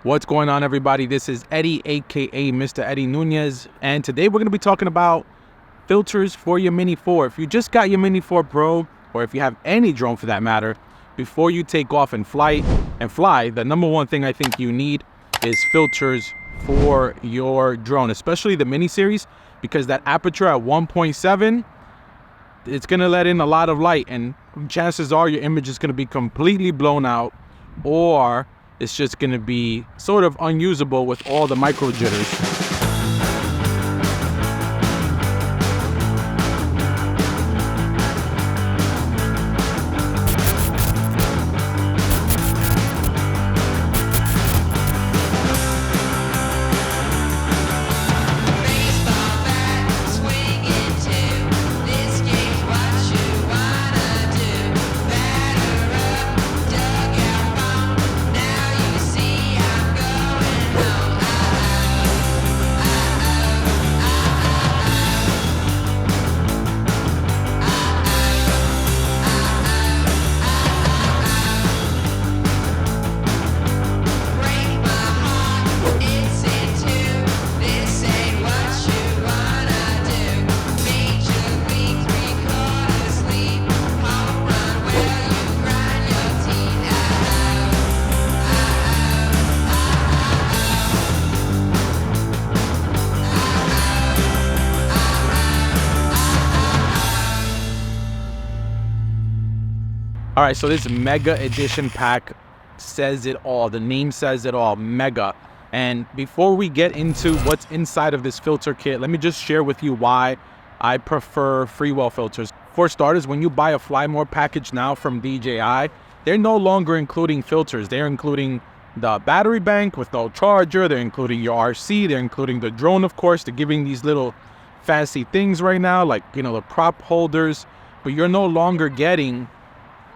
What's going on, everybody? This is Eddie, aka Mr. Eddie Nunez, and today we're going to be talking about filters for your Mini 4. If you just got your Mini 4 Pro, or if you have any drone for that matter, before you take off and fly, the number one thing I think you need is filters for your drone, especially the Mini series, because that aperture at 1.7, it's going to let in a lot of light, and chances are your image is going to be completely blown out, or it's just going to be sort of unusable with all the micro jitters. All right, so this Mega Edition pack says it all. The name says it all, Mega. And before we get into what's inside of this filter kit, let me just share with you why I prefer Freewell filters. For starters, when you buy a Fly More package now from DJI, they're no longer including filters. They're including the battery bank with no charger. They're including your RC. They're including the drone, of course. They're giving these little fancy things right now, like, you know, the prop holders. But you're no longer getting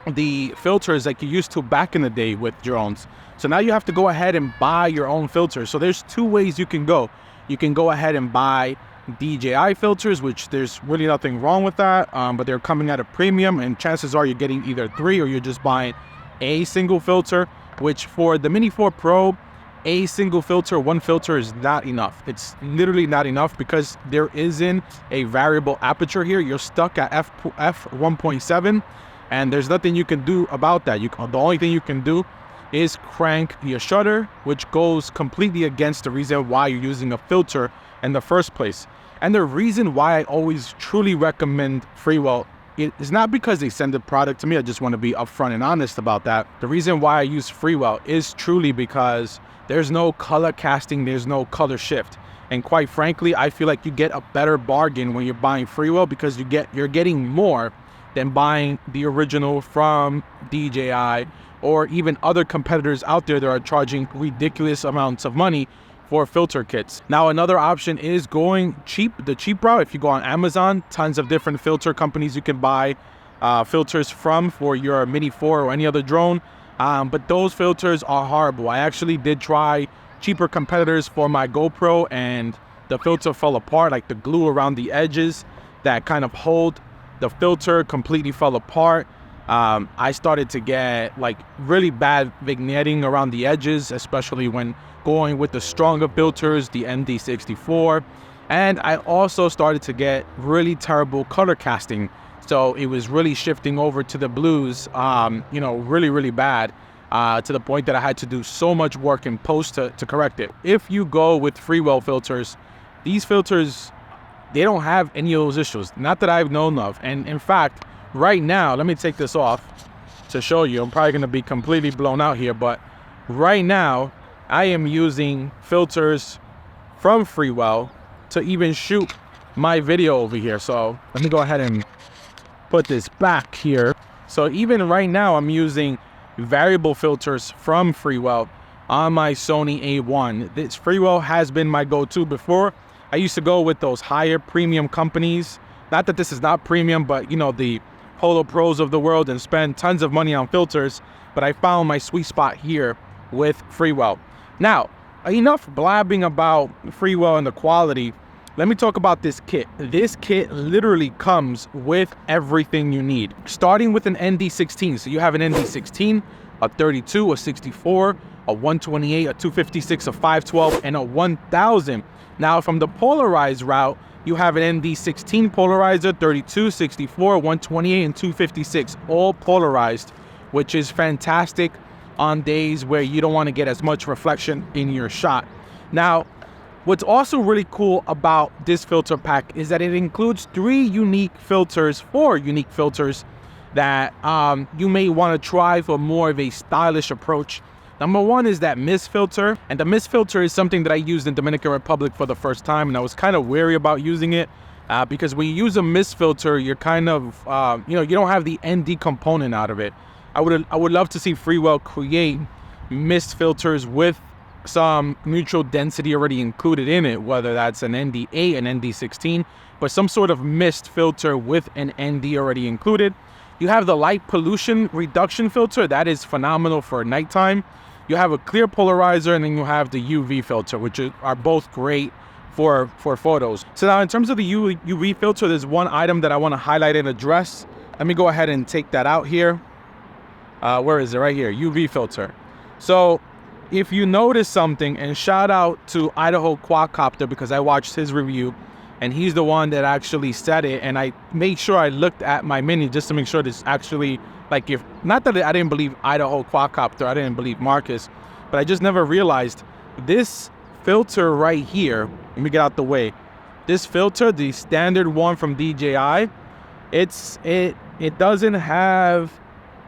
the filters like you used to back in the day with drones. So now you have to go ahead and buy your own filters. So there's two ways you can go. You can go ahead and buy DJI filters, which there's really nothing wrong with that, but they're coming at a premium, and chances are you're getting either three or you're just buying a single filter, which for the Mini 4 Pro, a single filter, one filter is not enough. It's literally not enough because there isn't a variable aperture here. You're stuck at f1.7. and there's nothing you can do about that. The only thing you can do is crank your shutter, which goes completely against the reason why you're using a filter in the first place. And the reason why I always truly recommend Freewell is not because they send the product to me. I just want to be upfront and honest about that. The reason why I use Freewell is truly because there's no color casting, there's no color shift. And quite frankly, I feel like you get a better bargain when you're buying Freewell because you're getting more than buying the original from DJI or even other competitors out there that are charging ridiculous amounts of money for filter kits. Now, another option is going cheap, the cheap route. If you go on Amazon, tons of different filter companies you can buy filters from for your Mini 4 or any other drone. But those filters are horrible. I actually did try cheaper competitors for my GoPro, and the filter fell apart, like the glue around the edges that kind of hold the filter completely fell apart. I started to get like really bad vignetting around the edges, especially when going with the stronger filters, the MD64. And I also started to get really terrible color casting. So it was really shifting over to the blues, really, really bad, to the point that I had to do so much work in post to correct it. If you go with Freewell filters, these filters, they don't have any of those issues, not that I've known of. And in fact, right now, let me take this off to show you. I'm probably going to be completely blown out here, but right now I am using filters from Freewell to even shoot my video over here. So let me go ahead and put this back here. So even right now, I'm using variable filters from Freewell on my Sony A1. This Freewell has been my go-to before. I used to go with those higher premium companies. Not that this is not premium, but you know, the Polo Pros of the world, and spend tons of money on filters. But I found my sweet spot here with Freewell. Now, enough blabbing about Freewell and the quality. Let me talk about this kit. This kit literally comes with everything you need, starting with an ND16. So you have an ND16, a 32, a 64, a 128, a 256, a 512, and a 1000. Now from the polarized route, you have an ND16 polarizer, 32, 64, 128, and 256, all polarized, which is fantastic on days where you don't want to get as much reflection in your shot. Now, what's also really cool about this filter pack is that it includes four unique filters that you may want to try for more of a stylish approach. Number one is that mist filter, and the mist filter is something that I used in Dominican Republic for the first time, and I was kind of wary about using it because when you use a mist filter, you're kind of, you don't have the ND component out of it. I would love to see Freewell create mist filters with some neutral density already included in it, whether that's an ND8, an ND16, but some sort of mist filter with an ND already included. You have the light pollution reduction filter. That is phenomenal for nighttime. You have a clear polarizer, and then you have the UV filter, which are both great for photos. So now in terms of the UV filter, there's one item that I want to highlight and address. Let me go ahead and take that out here. Where is it? Right here, UV filter. So if you notice something, and shout out to Idaho Quadcopter because I watched his review, and he's the one that actually said it, and I made sure I looked at my Mini just to make sure this actually, like, if not that I didn't believe Idaho Quadcopter, I didn't believe Marcus, but I just never realized this filter right here. Let me get out the way. This filter, the standard one from DJI, it doesn't have,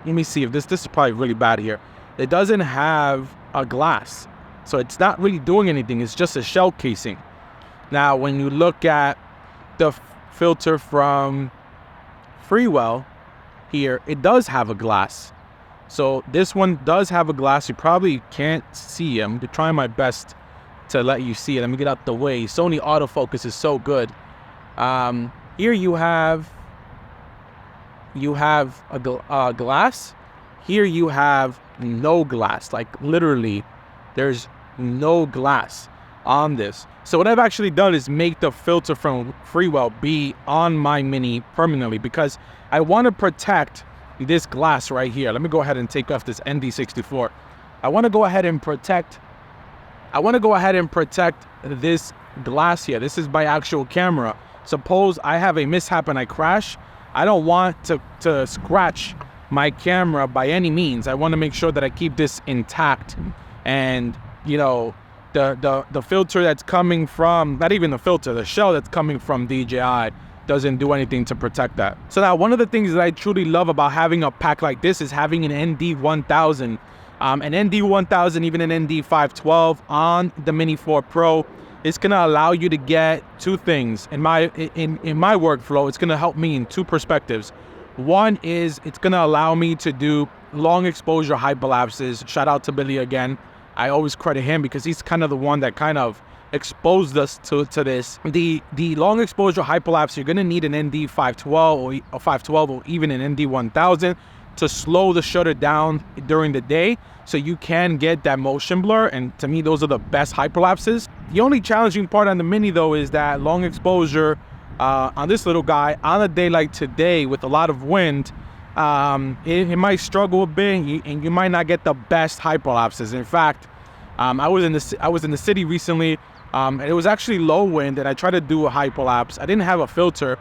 let me see if this is probably really bad here. It doesn't have a glass, so it's not really doing anything. It's just a shell casing. Now, when you look at the filter from Freewell here, it does have a glass. So this one does have a glass. You probably can't see it. I'm trying my best to let you see it. Let me get out the way. Sony autofocus is so good. Here you have a glass. Here you have no glass. Like literally, there's no glass on this. So what I've actually done is make the filter from Freewell be on my Mini permanently because I want to protect this glass right here. Let me go ahead and take off this ND64. I want to go ahead and protect this glass here. This is my actual camera. Suppose I have a mishap and I crash. I don't want to scratch my camera by any means. I want to make sure that I keep this intact, and the filter that's coming from, not even the filter, the shell that's coming from DJI doesn't do anything to protect that. So now one of the things that I truly love about having a pack like this is having an ND1000. An ND1000, even an ND512 on the Mini 4 Pro, it's gonna allow you to get two things. In my workflow, it's gonna help me in two perspectives. One is it's gonna allow me to do long exposure hyperlapses. Shout out to Billy again. I always credit him because he's kind of the one that kind of exposed us to this. The long exposure hyperlapse, you're gonna need an ND512 or a 512 or even an ND1000 to slow the shutter down during the day so you can get that motion blur, and to me those are the best hyperlapses. The only challenging part on the Mini though is that long exposure on this little guy on a day like today with a lot of wind, it might struggle a bit, and you might not get the best hyperlapses. In fact, I was in the city recently, and it was actually low wind, and I tried to do a hyperlapse. I didn't have a filter,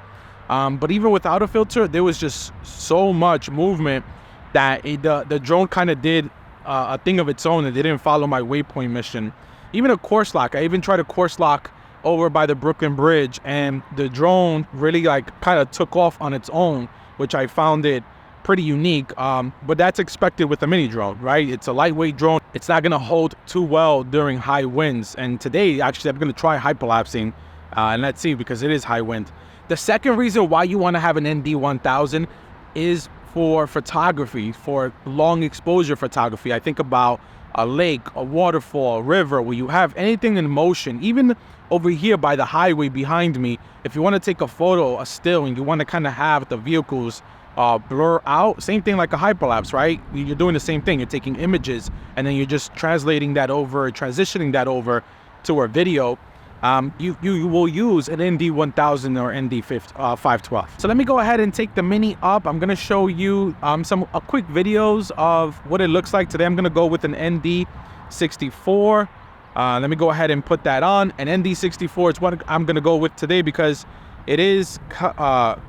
but even without a filter, there was just so much movement that the drone kind of did a thing of its own. It didn't follow my waypoint mission. Even a course lock, I even tried a course lock over by the Brooklyn Bridge, and the drone really kind of took off on its own, which I found it pretty unique. But that's expected with a mini drone, right? It's a lightweight drone. It's not going to hold too well during high winds. And today, actually, I'm going to try hyperlapsing, and let's see, because it is high wind. The second reason why you want to have an ND1000 is for photography, for long exposure photography. I think about a lake, a waterfall, a river, where you have anything in motion. Even over here by the highway behind me, if you want to take a photo, a still, and you want to kind of have the vehicles blur out, same thing like a hyperlapse, right? You're doing the same thing. You're taking images and then you're just translating that over, transitioning that over to a video. You will use an ND1000 or ND512. So let me go ahead and take the Mini up. I'm going to show you some quick videos of what it looks like. Today I'm going to go with an ND ND64. Let me go ahead and put that on. And ND64 is what I'm gonna go with today because it is,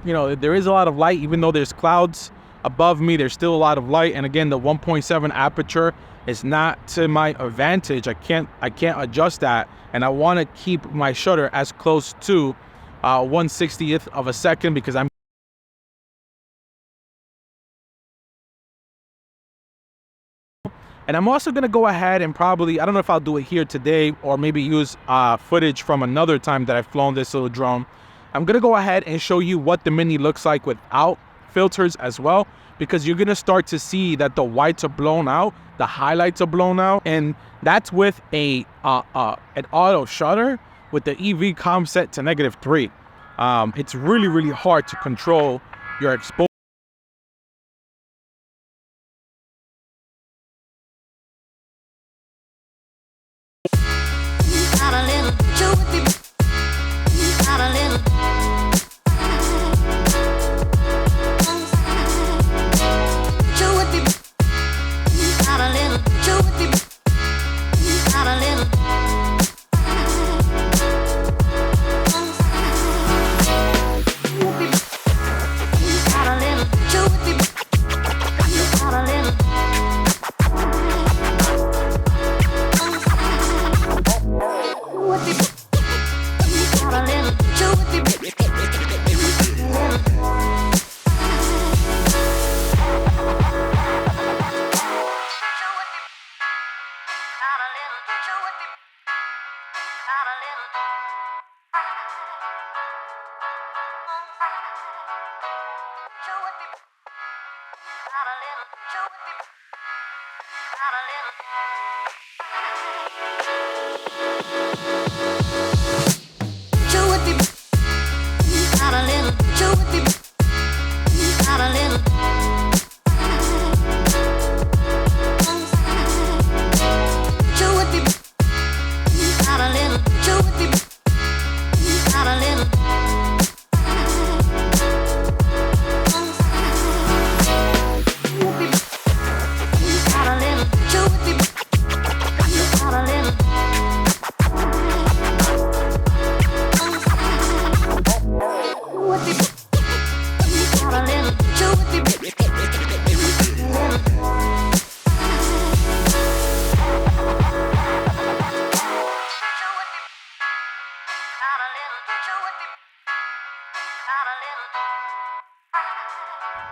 you know, there is a lot of light. Even though there's clouds above me, there's still a lot of light. And again, the 1.7 aperture is not to my advantage. I can't adjust that. And I want to keep my shutter as close to 1/60th of a second because I'm also going to go ahead and probably, I don't know if I'll do it here today or maybe use footage from another time that I've flown this little drone. I'm going to go ahead and show you what the Mini looks like without filters as well, because you're going to start to see that the whites are blown out, the highlights are blown out, and that's with an auto shutter with the EV com set to -3. It's really hard to control your exposure.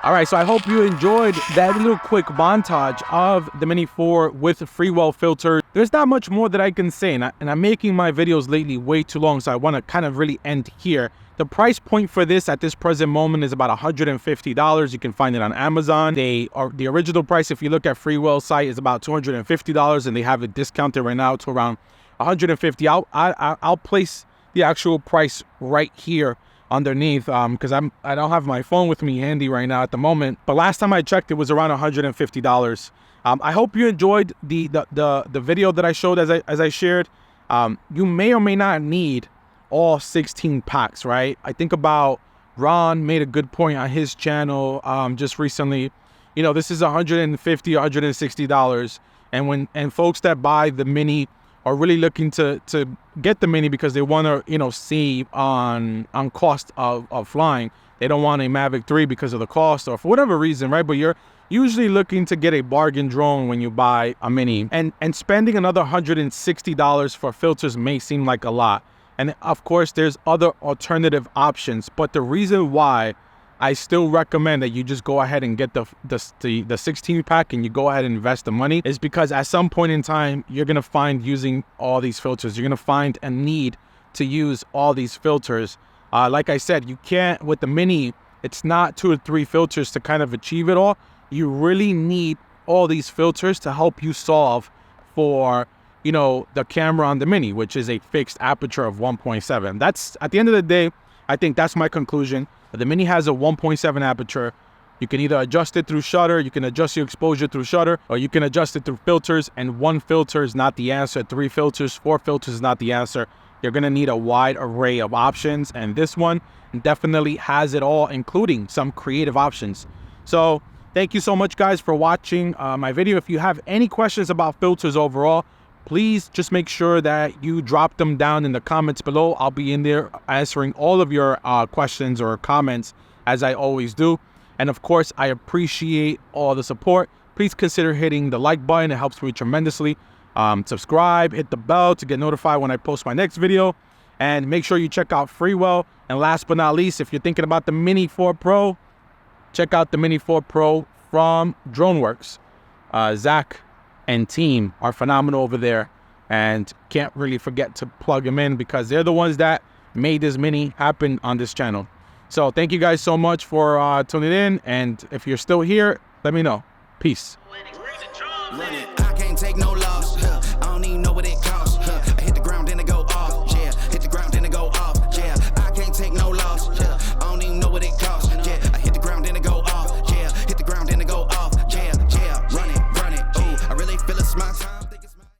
All right, so I hope you enjoyed that little quick montage of the Mini 4 with Freewell Filters. There's not much more that I can say, and I'm making my videos lately way too long, so I want to kind of really end here. The price point for this at this present moment is about $150. You can find it on Amazon. The original price, if you look at Freewell's site, is about $250, and they have it discounted right now to around $150. I'll place the actual price right here underneath because I don't have my phone with me handy right now at the moment, but last time I checked it was around $150. I hope you enjoyed the video that I showed as I shared. You may or may not need all 16 packs, right? I think about Ron made a good point on his channel just recently. You know, this is $150, $160, and folks that buy the Mini are really looking to get the Mini because they want to, you know, save on cost of flying. They don't want a Mavic 3 because of the cost or for whatever reason, right? But you're usually looking to get a bargain drone when you buy a Mini. And spending another $160 for filters may seem like a lot. And of course, there's other alternative options. But the reason why I still recommend that you just go ahead and get the 16 pack and you go ahead and invest the money is because at some point in time, you're going to find using all these filters. You're going to find a need to use all these filters. Like I said, you can't, with the Mini, it's not 2 or 3 filters to kind of achieve it all. You really need all these filters to help you solve for, you know, the camera on the Mini, which is a fixed aperture of 1.7. That's, at the end of the day, I think that's my conclusion. The Mini has a 1.7 aperture. You can either adjust it through shutter, you can adjust your exposure through shutter, or you can adjust it through filters, and 1 filter is not the answer. 3 filters, 4 filters is not the answer. You're gonna need a wide array of options, and this one definitely has it all, including some creative options. So thank you so much, guys, for watching my video. If you have any questions about filters overall, please just make sure that you drop them down in the comments below. I'll be in there answering all of your questions or comments, as I always do. And of course, I appreciate all the support. Please consider hitting the like button. It helps me tremendously. Subscribe, hit the bell to get notified when I post my next video. And make sure you check out Freewell. And last but not least, if you're thinking about the Mini 4 Pro, check out the Mini 4 Pro from DroneWorks. Zach and team are phenomenal over there. And can't really forget to plug them in because they're the ones that made this Mini happen on this channel. So thank you guys so much for tuning in. And if you're still here, let me know. Peace. I can't take no love.